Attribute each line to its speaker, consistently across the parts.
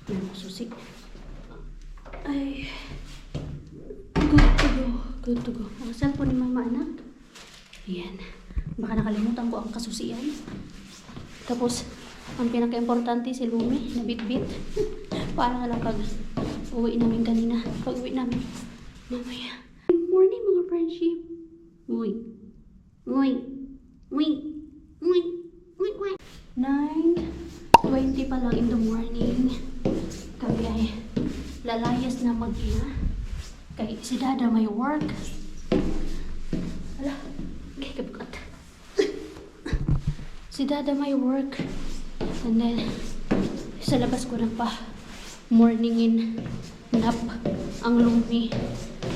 Speaker 1: Ano ko susi? Ay. Good to go. Good to go. Ang cellphone ni mama, anak. Ayan. Baka nakalimutan ko ang kasusian. Tapos, ang pinaka-importante si Lumi, na bit-bit. Paano na lang pag uwi namin kanina. Pag uwi namin. Mamaya. Good morning mga friendship. Uy. Uy. Uy. Uy. Uy. Uy. 9:20 pa lang in the morning. Kami ay lalayas na mag-ina. Kay si Dada may work. Ala, kay kabukat. Si Dada may work. And then, sa labas ko na pa morningin nap ang Lumi.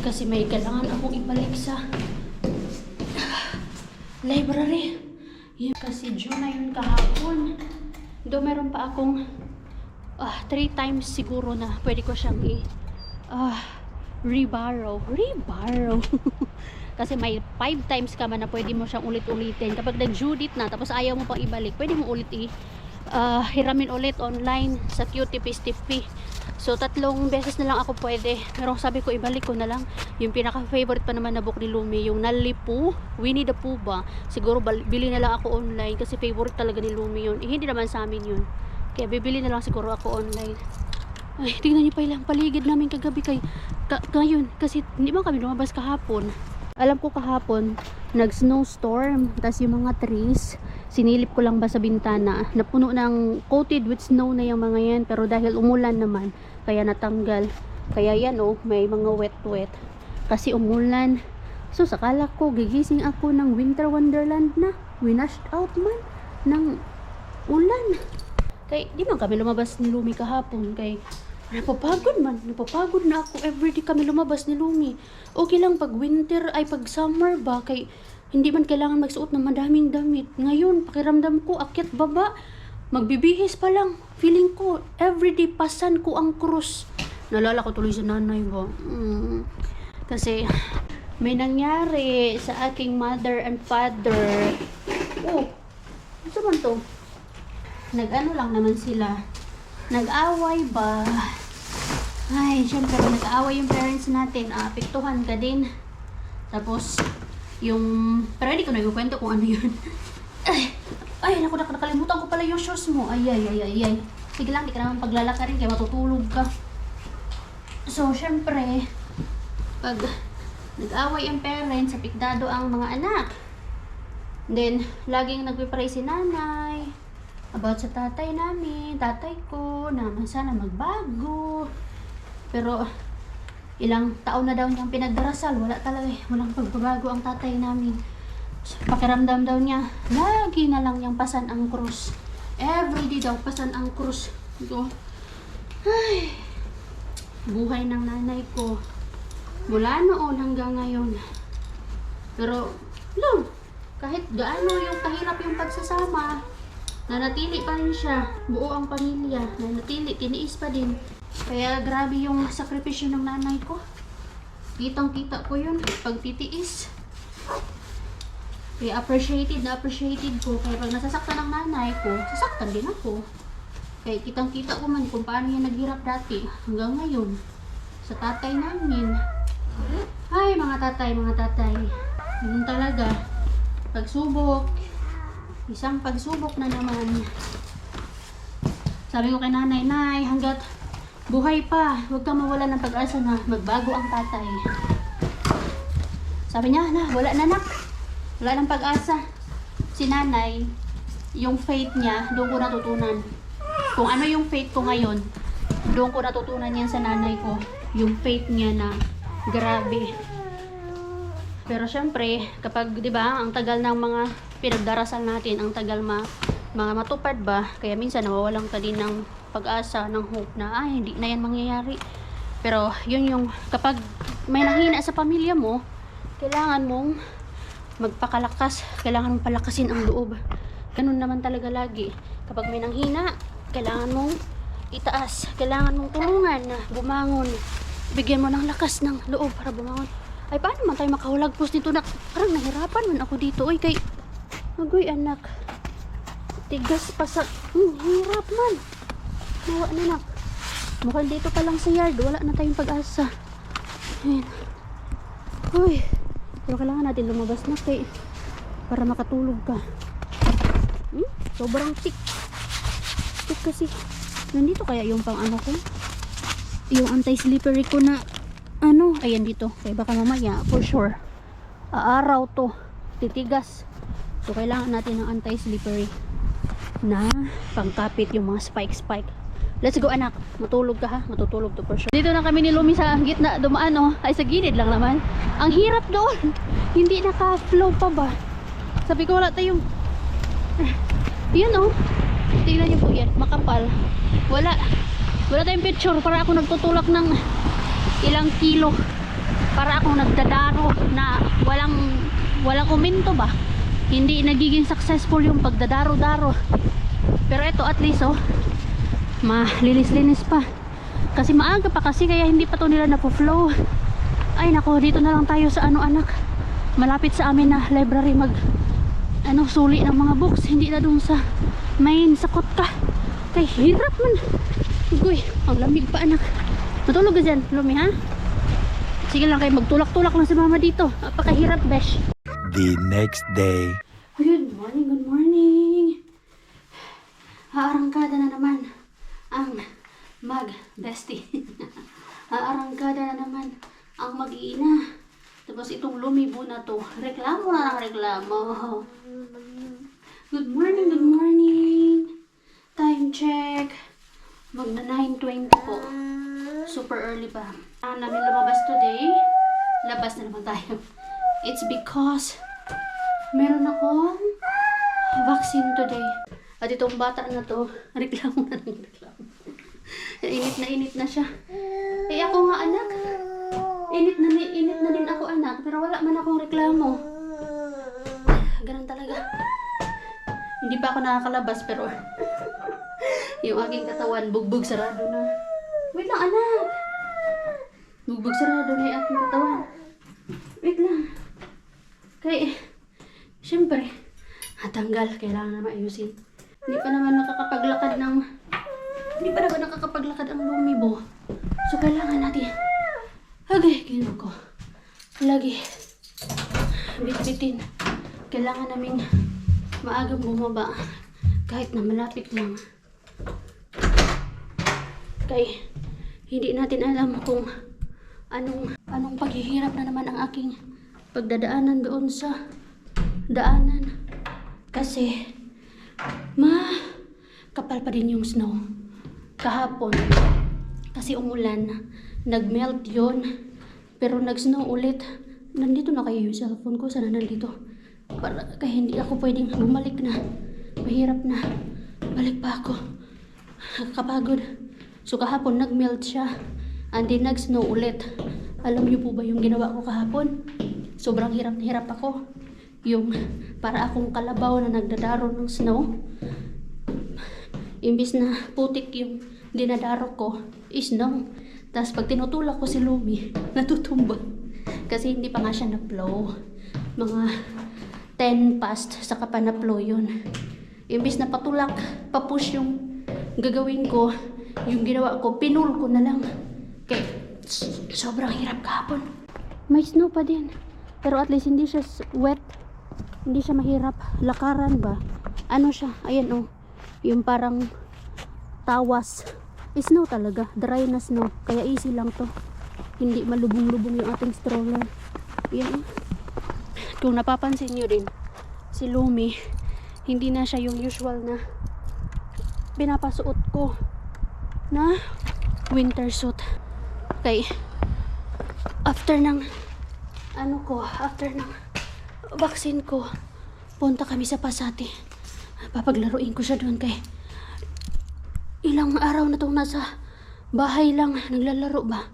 Speaker 1: Kasi may kailangan akong ibalik sa library. Kasi June na yun kahapon. Do meron pa akong 3 times siguro na pwede ko siyang reborrow. Kasi may 5 times ka man na pwede mo siyang ulit-ulitin. Kapag nag-due date na tapos ayaw mo pang ibalik, pwede mo ulit hiramin ulit online sa QTP. So 3 beses na lang ako pwede. Pero sabi ko ibalik ko na lang yung pinaka-favorite pa naman na book ni Lumi, yung Nalipu, Winnie the Pooh ba. Siguro bili na lang ako online kasi favorite talaga ni Lumi yun. Hindi naman sa amin yun. Kaya bibili na lang siguro ako online. Ay, tingnan niyo pa ilang paligid namin kagabi ngayon. Kasi hindi ba kami lumabas kahapon? Alam ko kahapon, nag-snowstorm. Tapos yung mga trees, sinilip ko lang ba sa bintana. Napuno ng coated with snow na yung mga yan. Pero dahil umulan naman, kaya natanggal. Kaya yan may mga wet-wet. Kasi umulan. So, sakala ko, gigising ako ng winter wonderland na. Winashed out man ng ulan. Kay, di man kami lumabas ni Lumi kahapon. Kay, napapagod na ako. Everyday kami lumabas ni Lumi. Okay lang pag winter, ay pag summer ba. Kay, hindi man kailangan magsuot ng madaming damit. Ngayon, pakiramdam ko, akyat baba. Magbibihis pa lang. Feeling ko, everyday pasan ko ang krus. Nalala ko tuloy sa nanay ba. Kasi, may nangyari sa aking mother and father. Oh, ano man to? Nag-ano lang naman sila. Nag-away ba? Ay, syempre kung nag-away yung parents natin, apektuhan ka din. Tapos, pero hindi ko na ikwento kung ano yun. Naku, nakalimutan ko pala yung shoes mo. Ay. Sige lang, di ka naman paglalaka rin, kaya matutulog ka. So, syempre, pag nag-away ang parents, apektado ang mga anak. Then, laging nagpipray si nanay about sa tatay ko, na sana magbago. Pero, ilang taon na daw niyang pinagdarasal, walang pagbabago ang tatay namin. So, pakiramdam daw niya, lagi na lang niyang pasan ang krus. Everyday daw, pasan ang krus. So, ay, buhay ng nanay ko. Mula noon hanggang ngayon. Pero, kahit gaano yung kahirap yung pagsasama, nanatili pa rin siya, buo ang pamilya, nanatili, tiniis pa din. Kaya grabe yung sakripisyo ng nanay ko. Kitang-kita ko yun, pagtitiis. Kaya appreciated ko. Kaya pag nasasaktan ng nanay ko, sasaktan din ako. Kaya kitang-kita ko man kung paano yan naghirap dati, hanggang ngayon, sa tatay namin. Ay, mga tatay. Yun talaga. Pagsubok. Isang pagsubok na naman. Sabi ko kay nanay, hanggat buhay pa, huwag kang mawala ng pag-asa na magbago ang tatay. Sabi niya, wala na nak. Wala ng pag-asa. Si nanay, yung faith niya, doon ko natutunan. Kung ano yung faith ko ngayon, doon ko natutunan yan sa nanay ko. Yung faith niya na grabe. Pero syempre, kapag, di ba, ang tagal ng mga pinagdarasal natin, ang tagal mga matupad ba, kaya minsan nawawalan ka din ng pag-asa, ng hope na, hindi na yan mangyayari. Pero, yun yung, kapag may nanghina sa pamilya mo, kailangan mong magpakalakas, kailangan mong palakasin ang loob. Ganun naman talaga lagi. Kapag may nanghina, kailangan mong itaas, kailangan mong tulungan na bumangon, bigyan mo ng lakas ng loob para bumangon. Ay, paano man tayo makahulagpos dito na? Parang nahirapan man ako dito. Uy, agoy anak. Tigas pa sa... hirap man. Nawa na nak. Mukhang dito pa lang sa yard. Wala na tayong pag-asa. Ayan. Uy. Pero kailangan natin lumabas na kay para makatulog ka. Sobrang thick. Thick kasi. Nandito kaya yung pang ano ko? Yung anti-slippery ko na ano? Ayan dito. Kaya baka mamaya for sure. Aaraw to. Titigas. So kailangan natin ng anti-slippery na pangkapit yung mga spike. Let's go anak. Matulog ka ha. Matutulog to for sure. Dito na kami ni Lumi sa gitna dumaan oh. Ay sa gilid lang naman. Ang hirap doon. Hindi naka-flow pa ba? Sabi ko wala tayong yun oh. Tingnan niyo po yan. Makapal. Wala tayong picture para ako nagtutulak ng ilang kilo. Para ako nagdadaro na walang uminto ba. Hindi nagiging successful yung pagdadaro-daro. Pero ito at least oh. Malinis-linis pa kasi maaga pa kasi kaya hindi pa to nila napo-flow. Ay nako, dito na lang tayo sa ano anak, malapit sa amin na library mag ano suli ng mga books, hindi na dun sa main sakot ka kay hirap man. Uy, ang lamig pa anak. Matulog ka dyan Lumi ha. Sige lang kayo, magtulak-tulak lang si mama dito, napakahirap besh.
Speaker 2: The next day.
Speaker 1: Good morning. Haarangkada na naman ang mag-bestie. Haarangkada na naman ang mag-iina. Tapos itong lumibo na to. Reklamo na ng reklamo. Good morning. Time check. Magna 9:20 po. Super early pa. Ang namin lumabas today. Labas na naman tayo. It's because meron akong vaccine today. At itong bata na to, reklamo na ng reklamo. Init na siya. Eh ako nga anak. Init na din ako anak. Pero wala man akong reklamo. Ganun talaga. Hindi pa ako nakakalabas pero yung aking katawan bugbog sarado na. Wait lang anak. Bugbog sarado na yung aking katawan. Wait lang. Kaya, syempre, natanggal. Kailangan na maayusin. Hindi pa naman nakakapaglakad ang lumibo. So, kailangan natin ko. Lagi. Bitbitin. Kailangan naming maagang bumaba. Kahit na malapit lang. Kaya, hindi natin alam kung anong paghihirap na naman ang aking pagdadaanan doon sa daanan. Kasi, kapal pa din yung snow kahapon kasi umulan, nagmelt yon pero nag-snow ulit. Nandito na kayo yung cellphone ko, sana nandito para kaya hindi ako pwedeng bumalik na, mahirap na balik pa ako, kapagod. So kahapon nagmelt siya and then nag-snow ulit. Alam niyo po ba yung ginawa ko kahapon? Sobrang hirap na hirap ako, yung para akong kalabaw na nagdadaro ng snow. Imbis na putik yung dinadaro ko is snow. Tapos pag tinutulak ko si Lumi, natutumba. Kasi hindi pa nga siya na-flow. Mga 10 past saka pa na-flow yun. Imbis na patulak, papush yung gagawin ko, yung ginawa ko, pinul ko na lang. Kaya sobrang hirap kahapon. May snow pa din. Pero at least hindi siya wet. Hindi siya mahirap lakaran ba. Ano siya? Ayan oh. Yung parang tawas. Snow talaga. Dry na snow. Kaya easy lang to. Hindi malubong-lubong yung ating stroller. Yan. Kung napapansin nyo din, si Lumi, hindi na siya yung usual na pinapasuot ko na winter suit. Kaya after ng after ng vaccine ko, punta kami sa Pasati. Papaglaruin ko siya doon kay ilang araw na itong nasa bahay lang naglalaro ba.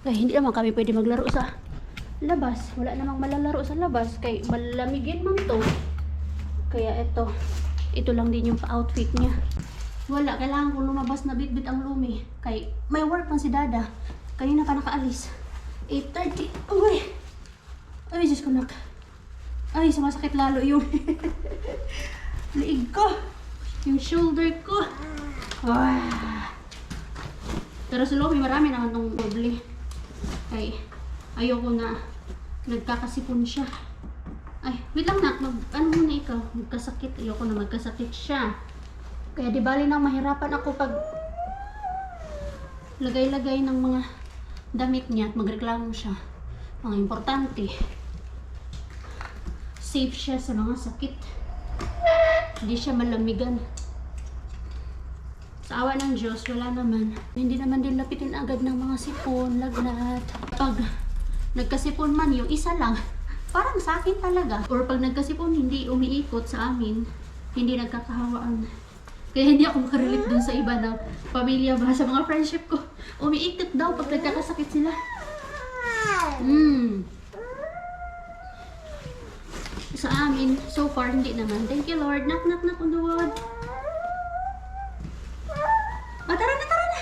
Speaker 1: Kaya hindi naman kami pwede maglaro sa labas. Wala namang malalaro sa labas kay malamigin man to. Kaya ito lang din yung pa-outfit niya. Wala, kailangan ko lumabas na bitbit ang Lumi. Kay may work pang si Dada. Kanina pa nakaalis. 8:30. Uy! Ay, Diyos ko nak. Ay, sumasakit lalo yung liig ko. Yung shoulder ko. Wow. Pero sa Lomi, marami naman itong doble. Ay, ayoko na nagkakasipon siya. Ay, wait lang nak, ano muna ikaw? Magkasakit. Ayoko na magkasakit siya. Kaya di bali nang mahirapan ako pag lagay-lagay ng mga damit niya at magreklamo siya. Mga importante. Safe siya sa mga sakit. Hindi siya malamigan. Sa awa ng Diyos, wala naman. Hindi naman din lapitin agad ng mga sipon, lagnat. Pag nagkasipon man, yung isa lang, parang sa akin talaga. Or pag nagkasipon, hindi umiikot sa amin, hindi nagkakahawaan. Kaya hindi ako makarelate dun sa iba na pamilya ba, sa mga friendship ko. Umiikot daw pag nagkakasakit sila. Sa amin, so far, hindi naman. Thank you, Lord. Knock, knock, knock on the wood. Tara na.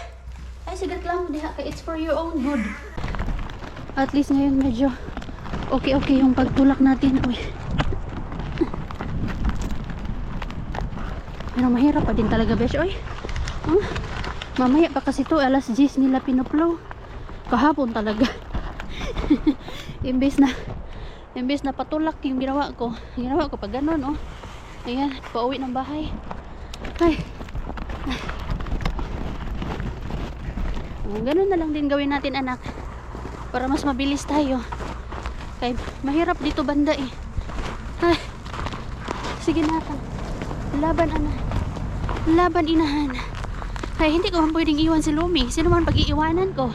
Speaker 1: Ay, sigat lang mo diha. It's for your own good. At least ngayon medyo okay yung pagtulak natin. Uy. Pero mahirap pa din talaga, besh. Uy. Mamaya pa kasi to, alas 10 nila pinuplow. Kahapon talaga. Imbes na patulak yung ginawa ko. Pag ganun, oh. Ayan, pauwi ng bahay. Ay. Ganun na lang din gawin natin, anak. Para mas mabilis tayo. Kaya mahirap dito banda eh. Ay. Sige na ka. Laban, anak. Laban, inahan. Ay, hindi ko man pwedeng iwan si Lumi. Sino man pag-iiwanan ko?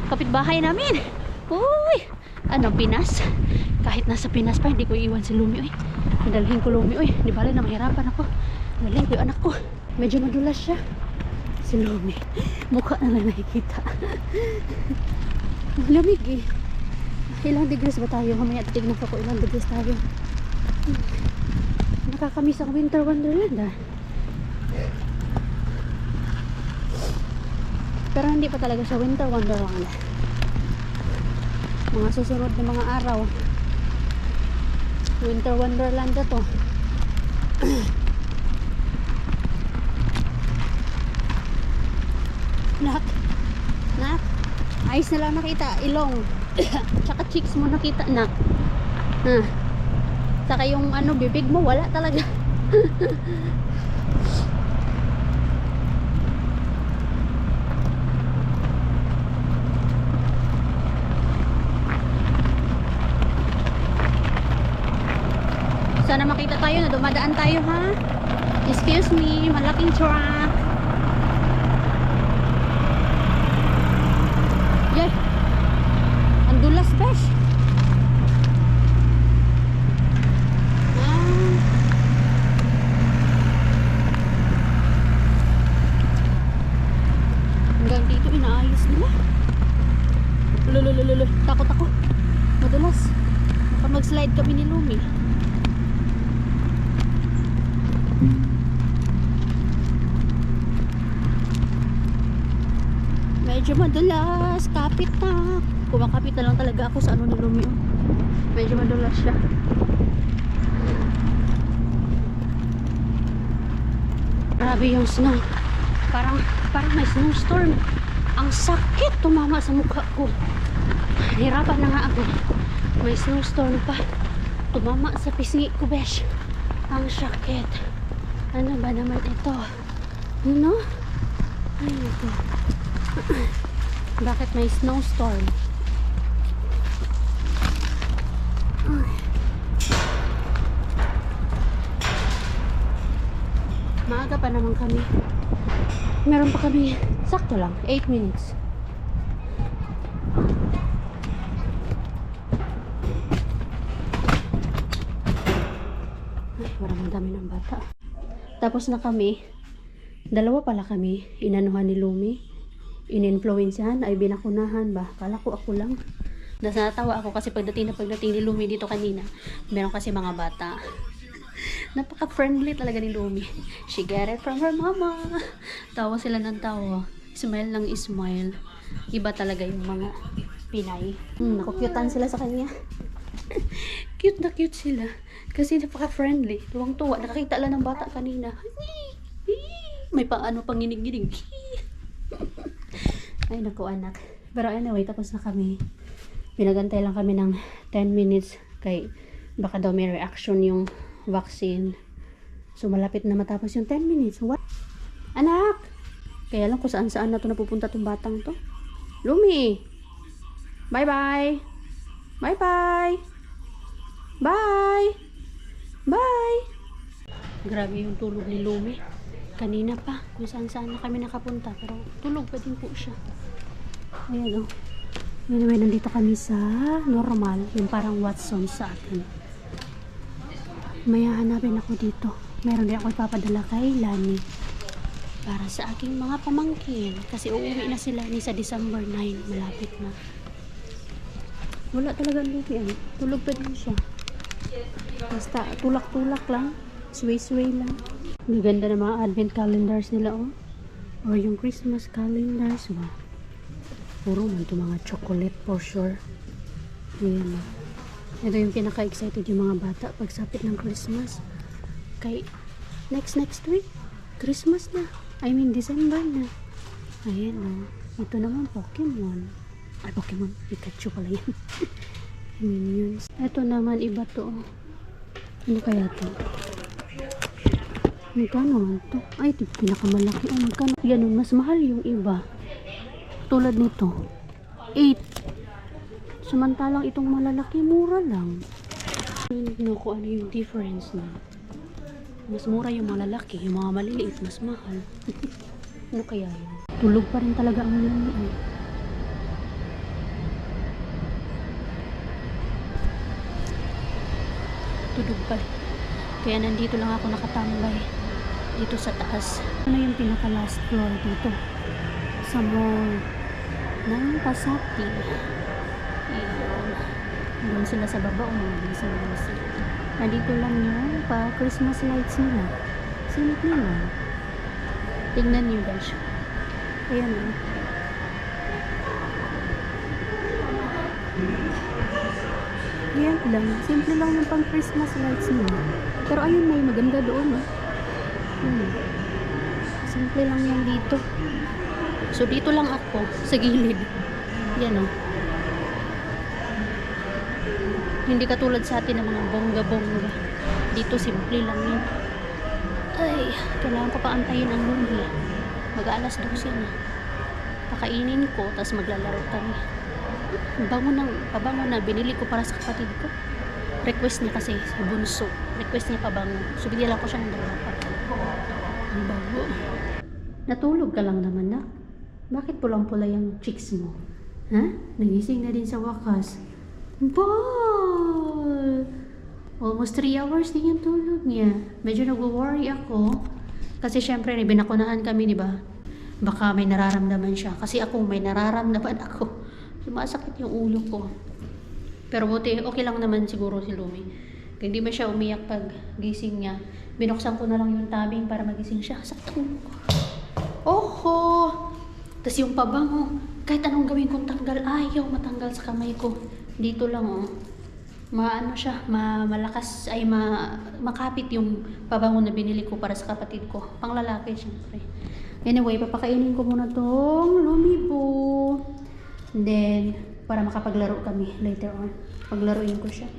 Speaker 1: Kapitbahay namin. Uy. Ano, Pinas? Kahit nasa Pinas pa, hindi ko iwan si Lumi. Uy. Dalhin ko Lumi. Uy, di bali na mahirapan ako. Dalhin ko yung anak ko. Medyo madulas siya. Si Lumi. Mukha na lang nakikita. Lamig eh. Ilang degrees ba tayo? Mamaya titignan ko ilang degrees tayo. Nakakamiss ang winter wonderland ah. Pero hindi pa talaga siya winter wonderland. Mga susunod na mga araw, winter wonderland na to. Nak, ayos na lang nakita, ilong. Tsaka cheeks mo nakita, nak. Saka yung ano, bibig mo, wala talaga. Sana makita tayo na dumadaan tayo, ha? Excuse me, malaking truck. Yay! Ang dulas, besh. Hanggang dito inaayos nila. Lululululu, takot ako. Madulas. Baka mag-slide kami ni Lumi. Medyo madulas. Kapit na. Kumakapit na lang talaga ako sa ano ni Lumi. Medyo madulas siya. Grabe yung snow. Parang may snowstorm. Ang sakit tumama sa mukha ko. Hirapan na nga ako. May snowstorm pa. Tumama sa pisngi ko, besh. Ang sakit. Ano ba naman ito? Ano? Ay, ito. Bakit may snowstorm? Maaga pa naman kami. Meron pa kami, sakto lang, 8 minutes. Ay, parang dami ng bata. Tapos na kami. Dalawa pala kami. Inanuhan ni Lumi. In-influencehan, ay binakunahan ba? Kala ko ako lang. Natawa ako kasi pagdating ni Lumi dito kanina, meron kasi mga bata. Napaka-friendly talaga ni Lumi. She got it from her mama. Tawa sila ng tawa. Smile lang smile. Iba talaga yung mga Pinay. Nakukyutan sila sa kanya. Cute na cute sila. Kasi napaka-friendly. Tuwang-tuwa. Nakakita lang ng bata kanina. May paano panginig-ginig. Ay, naku anak. Pero anyway, tapos na kami. Pinagantay lang kami ng 10 minutes kay baka daw may reaction yung vaccine. So, malapit na matapos yung 10 minutes. What? Anak! Kaya lang kung saan-saan na to napupunta tong batang to. Lumi! Bye-bye! Bye-bye! Bye! Bye! Grabe yung tulog ni Lumi. Kanina pa, kung saan-saan na kami nakapunta. Pero tulog pa din po siya. Ayan o. Anyway, nandito kami sa normal. Yung parang Watson sa atin. May hahanapin ako dito. Meron din ako ipapadala kay Lani. Para sa aking mga pamangkin. Kasi uuwi na sila ni sa December 9. Malapit na. Wala talaga lupi. Tulog pa din siya. Basta tulak-tulak lang. Sway-sway lang. Ang ganda ng mga advent calendars nila oh. Or yung Christmas calendars. Wow. Puro man ito mga chocolate for sure. Ayan oh. Ito yung pinaka-excited yung mga bata pagsapit ng Christmas. Kay next week, Christmas na. I mean, December na. Ayan oh. Ito naman Pokemon. Ay, Pokemon. Pikachu pala yan. Minions. Ito naman iba to oh. Ano kaya to? Magkano man to? Ay, ito pinakamalaki. Oh, magkano? Yan, mas mahal yung iba. Tulad nito. 8. Samantalang itong malalaki, mura lang. Tignan ko ano yung difference na. Mas mura yung malalaki. Yung mga maliliit, mas mahal. Ano kaya yun? Tulog pa rin talaga ang lumi. Tulog pa rin. Kaya nandito lang ako nakatambay. Dito sa taas. Ano yung pinaka last floor dito? Sa mall ng Pasati. Ayan. Doon sila sa baba o mga busy. Nandito lang yung pa Christmas lights nila. Sinit nila. Tingnan nyo guys. Ayan o. Ayan lang. Simple lang yung pang Christmas lights nila. Pero ayun, may maganda doon o. Simple lang yan dito. So dito lang ako sa gilid. Yan o. Hindi katulad sa atin ng mga bongga-bongga. Dito simple lang yan. Ay, kailangan ko pa antayin ang Lumi. Mag-aalas 12 na. Pakainin ko, tapos maglalaro kami. Pabango na. Binili ko para sa kapatid ko. Request niya kasi sa bunso. Request niya pabango. So binila ko siya ng dalawa pa. Ang bago. Natulog ka lang naman na. Bakit pulang-pula yung cheeks mo? Ha? Nagising na din sa wakas. Ball! Almost 3 hours din yung tulog niya. Medyo nag-worry ako. Kasi syempre, binakunahan kami, di ba? Baka may nararamdaman siya. Kasi ako, may nararamdaman ako. Sumasakit yung ulo ko. Pero buti, okay lang naman siguro si Lumi. Kaya hindi ba siya umiyak pag gising niya. Binuksan ko na lang yung tabing para magising siya. Sakit ang ulo ko. Oho! Tapos yung pabango, kahit anong gawin kong tanggal, ayaw matanggal sa kamay ko. Dito lang oh. Maano siya, malakas, ay makapit yung pabango na binili ko para sa kapatid ko. Pang lalaki syempre. Anyway, papakainin ko muna tong Lumibo. Then, para makapaglaro kami later on. Paglaruin ko siya.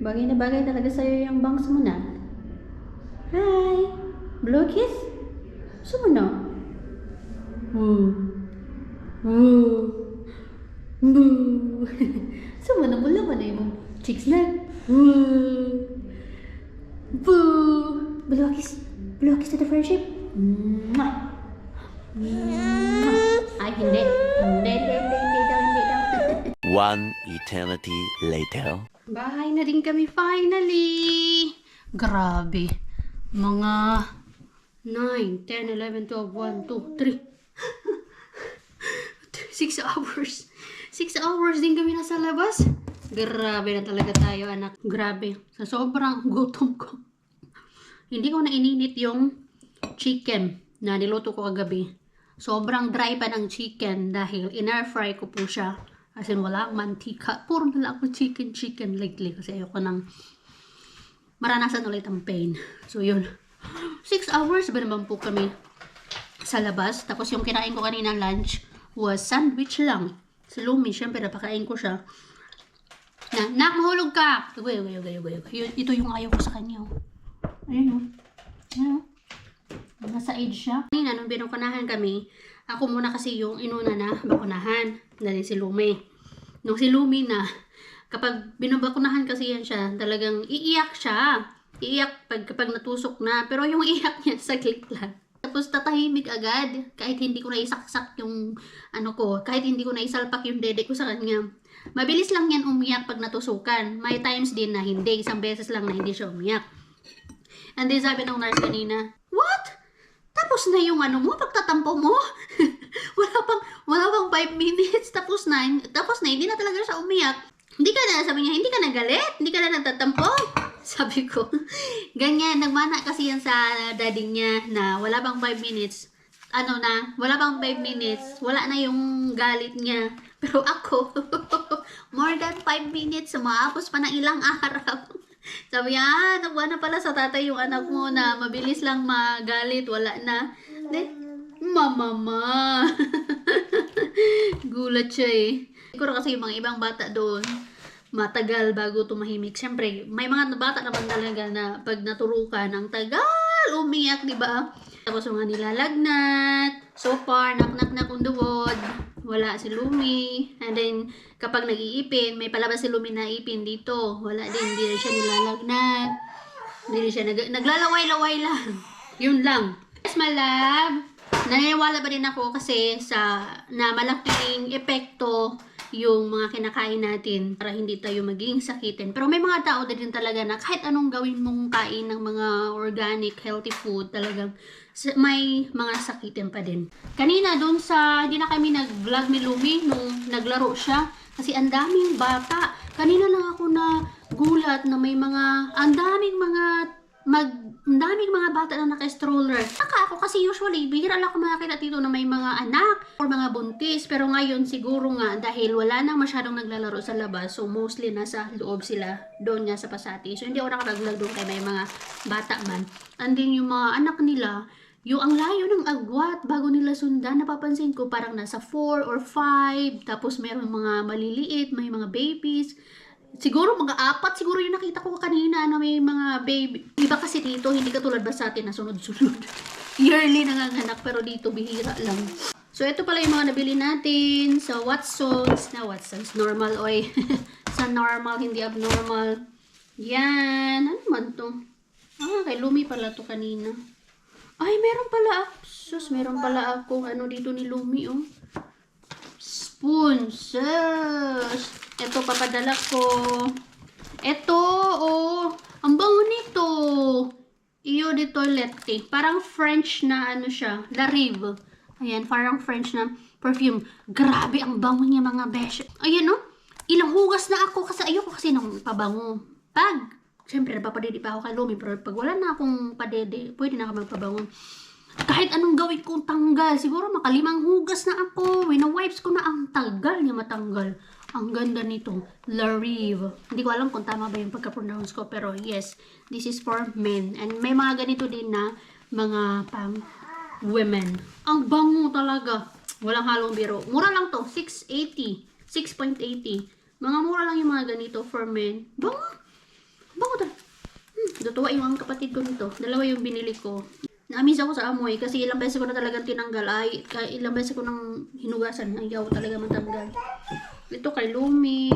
Speaker 1: Bagay na bagay talaga sa'yo yung bangs mo na. Hi! Blue kiss? Gusto mo na? Boo! So, manamula mo na yung cheeks na. Boo! Blue kiss to the friendship. Mwah! Ay, hindi daw.
Speaker 2: One eternity later.
Speaker 1: Bahay na din kami finally. Grabe. Mga 9, 10, 11, 12, 1, 2, 3. 6 hours. 6 hours din kami nasa labas. Grabe na talaga tayo, anak. Grabe. Sa sobrang gutom ko. Hindi ko na ininit yung chicken na niluto ko kagabi. Sobrang dry pa ng chicken dahil in-air fry ko po siya. As in, wala akong mantika. Puro na lang ako chicken lately kasi ayoko nang maranasan ulit ang pain. So, yun. 6 hours ba naman po kami sa labas. Tapos yung kinain ko kanina lunch, was sandwich lang. Si Lumi, syempre, napakain ko siya. Nak, mahulog ka! Ugoy. Ito yung ayaw ko sa kanya. Ayun o. Ayun o. Nasa age siya. Kanina, nung binukunahan kami, ako muna kasi yung inuna na bakunahan. Dahil si Lumi. Nung si Lumi na, kapag binubakunahan kasi yan siya, talagang iiyak siya. Iiyak kapag natusok na. Pero yung iiyak niya, saglit lang. Tapos tatahimik agad. Kahit hindi ko na isaksak yung kahit hindi ko na isalpak yung dede ko sa kanya. Mabilis lang yan umiyak pag natusukan. May times din na hindi. Isang beses lang na hindi siya umiyak. And then sabi ng nurse kanina, what? Tapos na yung pagtatampo mo? wala pang 5 minutes. Tapos na, hindi na talaga siya umiyak. Sabi niya, hindi ka na galit? Hindi ka na nagtatampo? Sabi ko, ganyan, nagmana kasi yan sa daddy niya na wala pang 5 minutes. Wala pang 5 minutes, wala na yung galit niya. Pero ako, more than 5 minutes, maapos pa ng ilang araw. Sabi niya, nagmana pala sa tatay yung anak mo na mabilis lang magalit, wala na. Mama. Gulat siya eh. Siguro kasi yung mga ibang bata doon, matagal bago tumahimik. Siyempre, may mga bata naman talaga na pag naturukan, ang tagal umiyak, di ba? Tapos mga nilalagnat. So far, knock on the wood. Wala si Lumi. And then, kapag nag-iipin, may palabas si Lumi na ipin dito. Wala din, hindi rin siya nilalagnat. Hindi rin siya naglalaway-laway lang. Yun lang. Yes, my love. Naniniwala ba din ako kasi na malaking epekto yung mga kinakain natin para hindi tayo maging sakitin. Pero may mga tao din talaga na kahit anong gawin mong kain ng mga organic, healthy food, talagang may mga sakitin pa din. Kanina doon hindi na kami nag-vlog ni Lumi nung naglaro siya kasi ang daming bata. Kanina lang ako na gulat na ang daming mga bata na naka-stroller. Saka ako kasi usually, bihira lang ako makakita dito na may mga anak or mga buntis. Pero ngayon siguro nga dahil wala nang masyadong naglalaro sa labas, so mostly nasa loob sila, doon nga sa Pasati. So hindi ako nakapag-vlog doon kay may mga bata man. And then yung mga anak nila, yung ang layo ng agwat bago nila sundan, napapansin ko parang nasa 4 or 5. Tapos meron mga maliliit, may mga babies. Siguro mga 4 siguro yung nakita ko kanina na may mga baby. Iba kasi dito, hindi katulad ba sa atin na sunod-sunod. Yearly nanganganak pero dito bihira lang. So ito pala yung mga nabili natin sa Watsons. Normal oy. Sa normal, hindi abnormal. Yan. Ano man to? Kay Lumi pala to kanina. Ay, meron pala ako. Meron pala akong dito ni Lumi, oh. Spoon. Sus. Ito, papadala ko. Ito, oh. Ang bango nito. Eau de toilette. Parang French na siya. La Rive. Ayan, parang French na perfume. Grabe, ang bango niya mga besh. Ayan, oh. Ilang hugas na ako kasi ayoko kasi ng pabango. Siyempre, napapadede pa ako kay Lumi. Pero pag wala na akong padede, pwede na ako magpabango. Kahit anong gawin kong tanggal. Siguro makalimang hugas na ako. Wina-wipes ko na ang tagal niya matanggal. Ang ganda nito. La Rive. Hindi ko alam kung tama ba yung pagka-pronounce ko. Pero yes, this is for men. And may mga ganito din na mga pang women. Ang bango talaga. Walang halong biro. Mura lang to. 6.80. 6.80. Mga mura lang yung mga ganito for men. Bango. Bango talaga. Natuwa yung kapatid ko nito. Dalawa yung binili ko. Na-amaze ako sa amoy kasi ilang beses ko na talagang tinanggal. Ilang beses ko nang hinugasan. Ayaw talaga matanggal. Ito kay Lumi.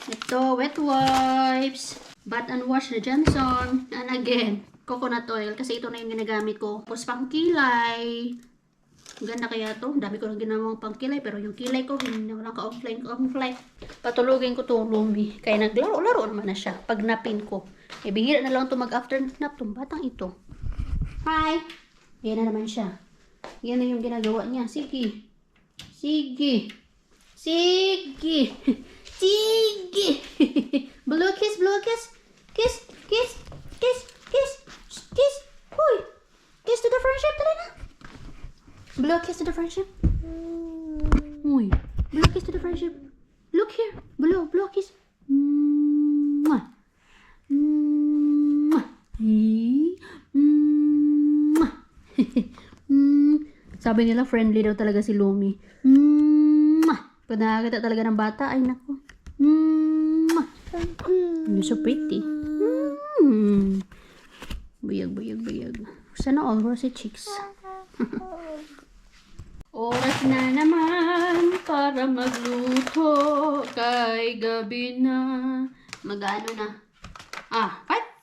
Speaker 1: Ito, wet wipes. Bath and wash na Johnson. And again, coconut oil. Kasi ito na yung ginagamit ko. Tapos pang kilay. Ganda kaya to. Dami ko lang ginawang pang kilay. Pero yung kilay ko, hindi ko lang ka-offline. Patulugin ko to, Lumi. Kaya naglaro-laro naman na siya. Pag napin ko. Bihira na lang to mag-after nap tong batang ito. Hi! Yan na naman siya. Yan na yung ginagawa niya. Sige. Blue kiss. Kiss. Hoy. Kiss to the friendship. Tara na. Blue kiss to the friendship. Uy. Blue kiss to the friendship. Look here. Blue kiss. Mwah. Mwah. Mwah. Sabi nila friendly daw talaga si Lumi. Pag nakakita talaga ng bata, ay naku. You're so pretty. Buyag. Sana all rosy cheeks. Oras na naman para magluto. Kay gabi na. Mag-ano na?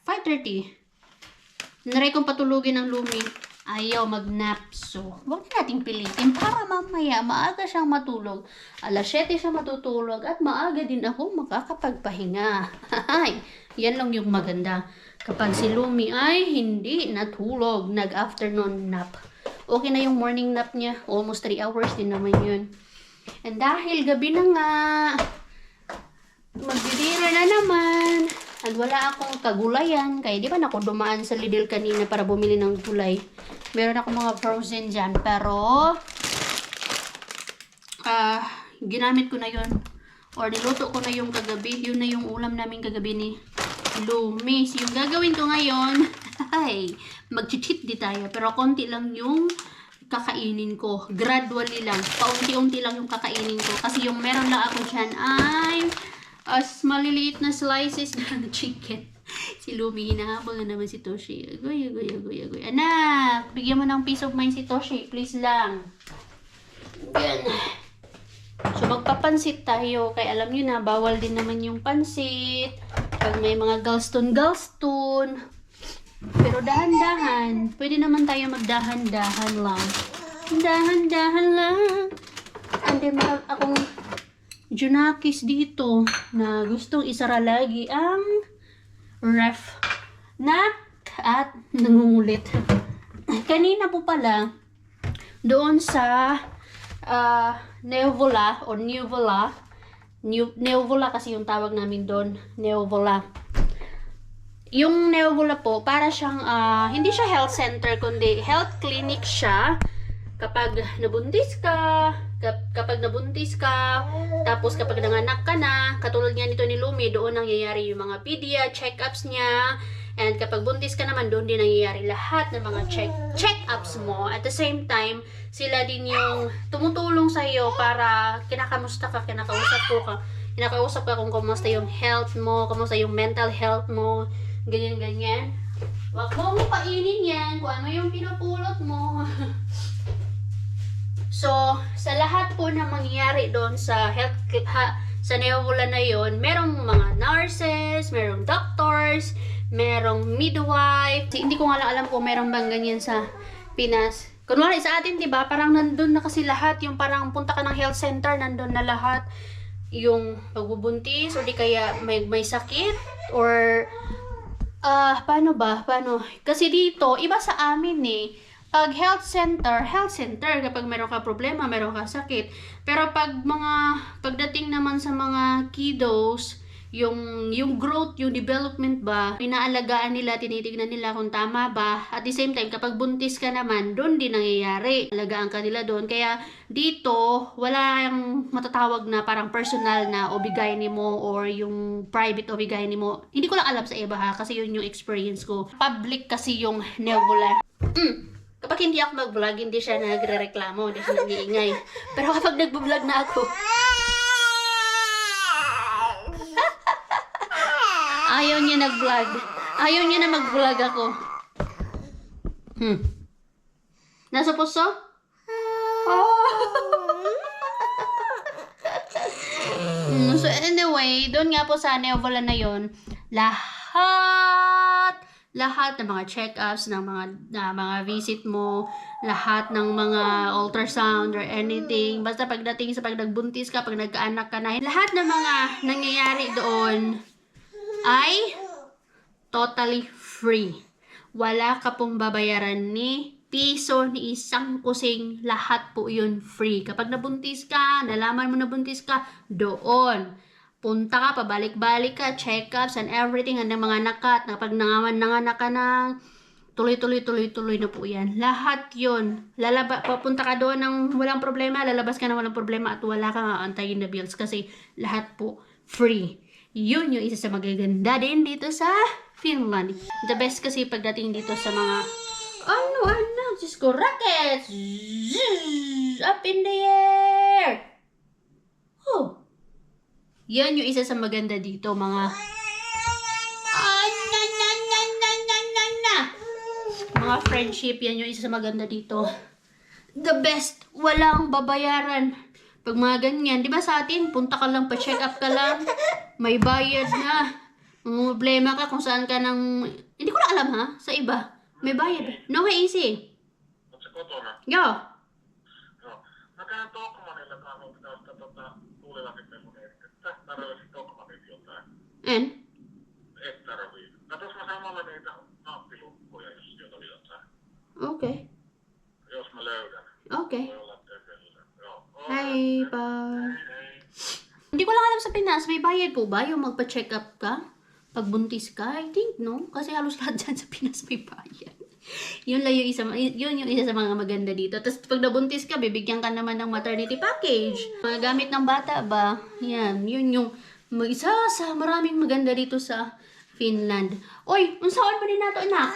Speaker 1: 5:30. Naray kong patulugin ng Lumi. Ayaw mag-nap. So, huwag na nating pilitin para mamaya maaga siyang matulog. Alas 7 siya matutulog at maaga din ako makakapagpahinga. Yan lang yung maganda. Kapag si Lumi ay hindi natulog, nag-afternoon nap. Okay na yung morning nap niya. Almost 3 hours din naman yun. And dahil gabi na nga, magdidira na naman. At wala akong kagulayan. Kaya di ba ako dumaan sa Lidl kanina para bumili ng gulay. Meron ako mga frozen dyan. Pero, ginamit ko na yun. Or niluto ko na yung kagabi. Yun na yung ulam namin kagabi ni Lumi. So, yung gagawin ko ngayon, ay, mag-cheat di tayo. Pero konti lang yung kakainin ko. Gradually lang. Paunti-unti lang yung kakainin ko. Kasi yung meron lang ako dyan ay as maliliit na slices ng chicken. Si Lumi, hinahabol na naman si Toshi. Agoy. Anak, bigyan mo ng peace of mind si Toshi. Please lang. Yan. So, magpapansit tayo. Kaya alam nyo na, bawal din naman yung pansit. Pag may mga galston. Pero dahan-dahan. Pwede naman tayo magdahan-dahan lang. Dahan-dahan lang. And then, meron akong Junakis dito na gustong isara lagi ang ref at nangungulit. Kanina po pala doon sa Neovola kasi yung tawag namin doon, Neovola. Yung Neovola po, para siyang hindi siya health center kundi health clinic siya. Kapag nabuntis ka, tapos kapag nanganak ka na, katulad nga nito ni Lumi, doon nangyayari yung mga pedia, check-ups niya, and kapag buntis ka naman, doon din nangyayari lahat ng mga check-ups mo. At the same time, sila din yung tumutulong sa iyo para kinakamusta ka, kinakausap ka kung kumusta yung health mo, kumusta yung mental health mo, ganyan. Wag mo painin yan kung ano yung pinupulot mo. So, sa lahat po na mangyayari doon sa sa Neovola na yon, merong mga nurses, merong doctors, merong midwife. Hindi ko nga lang alam kung merong bang ganyan sa Pinas. Kunwari sa atin, 'di ba? Parang nandun na kasi lahat, yung parang punta ka ng health center, nandun na lahat. Yung pagbubuntis o di kaya may sakit or paano? Kasi dito, iba sa amin eh. Pag health center, kapag meron ka problema, meron ka sakit. Pero pagdating naman sa mga kiddos, yung growth, yung development ba, inaalagaan nila, tinitignan nila kung tama ba. At the same time, kapag buntis ka naman, doon din nangyayari. Alagaan ka nila doon. Kaya dito, wala yung matatawag na parang personal na OB-GYN mo or yung private OB-GYN mo. Hindi ko lang alam sa iba ha, kasi yun yung experience ko. Public kasi yung Neovola. Kapag hindi ako mag-vlog, hindi siya nagre-reklamo, hindi siya nag-iingay. Pero kapag nag-vlog na ako, ayaw niya nag-vlog. Ayaw niya na mag-vlog ako. Nasa puso? So anyway, doon nga po sa Neovola na yon, lahat ng mga check-ups, ng mga visit mo, lahat ng mga ultrasound or anything, basta pagdating sa pag nagbuntis ka, pag nagkaanak ka na, lahat ng mga nangyayari doon ay totally free. Wala ka pong babayaran ni piso, ni isang kusing, lahat po yun free. Kapag nabuntis ka, nalaman mo nabuntis ka, doon punta ka, pabalik-balik ka, check-ups and everything, hanggang mga nakat, kapag nanganak ka na, tuloy na po yan. Lahat yun. Papunta ka doon ng walang problema, lalabas ka ng walang problema at wala kang aantayin na bills kasi lahat po free. Yun yung isa sa magaganda din dito sa Finland. The best kasi pagdating dito sa mga, anak, Diyos ko, rockets! Zzz, up in the air! Oh. Yan yung isa sa maganda dito, mga... Ay, na. Mga friendship, yan yung isa sa maganda dito. The best, walang babayaran. Pag mga ganyan, di ba sa atin, punta ka lang, pa-check up ka lang, may bayad na. Ang problema ka kung saan ka nang... Hindi ko na alam ha, sa iba. May bayad. No way easy.
Speaker 3: Oot sä kotona?
Speaker 1: Joo.
Speaker 3: Joo. Mä käyn Tokmanilla kanssa tuulilla sitten mun estettä. Tarvitsin Tokmanilta jotain.
Speaker 1: En?
Speaker 3: Et tarvii. Katos mä samalla niitä nappilukkoja, jos sieltä oli jotain.
Speaker 1: Okay.
Speaker 3: Jos mä löydän.
Speaker 1: Okay.
Speaker 3: Voi olla tekeillä. Joo.
Speaker 1: Hi, bye.
Speaker 3: Hei.
Speaker 1: Hindi ko lang alam sa Pinas, may bayad po ba yung magpa-check up ka? Pag buntis ka? I think no. Kasi halos lahat dyan sa Pinas may bayad. Yun lang yung isa, yun yung isa sa mga maganda dito. Tapos pag nabuntis ka, bibigyan ka naman ng maternity package. Mga gamit ng bata ba? Yan, yun yung isa sa maraming maganda dito sa Finland. Oy, unsaon pa din nato, anak?